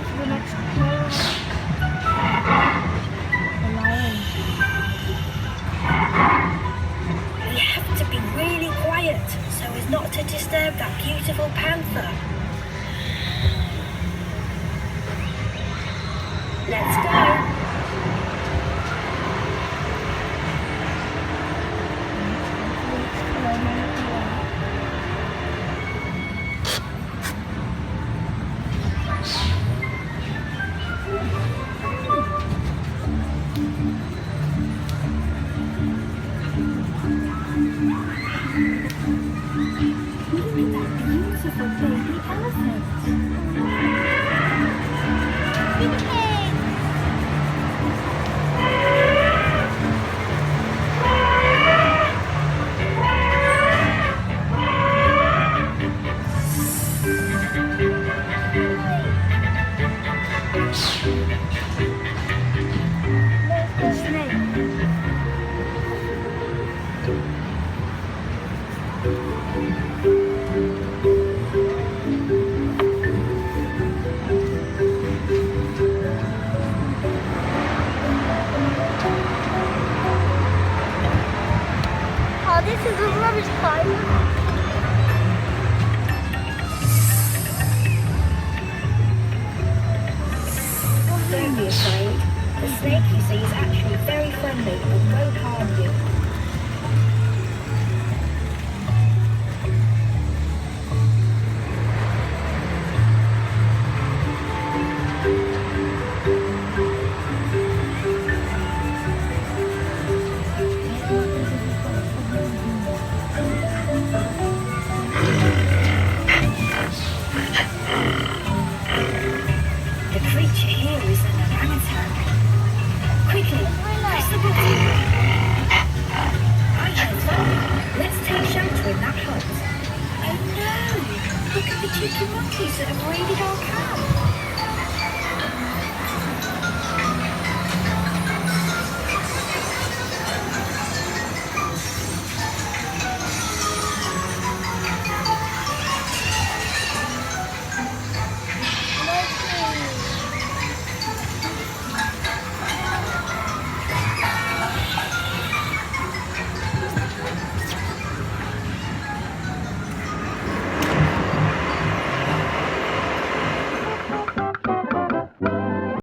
to the next part. The lion. We have to be really quiet so as not to disturb that beautiful panther. Let's go. Beautiful baby elephant. This is a rubbish pile. Don't be afraid. The snake you see is actually very friendly and won't harm you. The creature here is an orangutan. Quickly, press the button. I heard thunder. Let's take shelter in that hut. Oh no! Look at the cheeky monkeys that have raided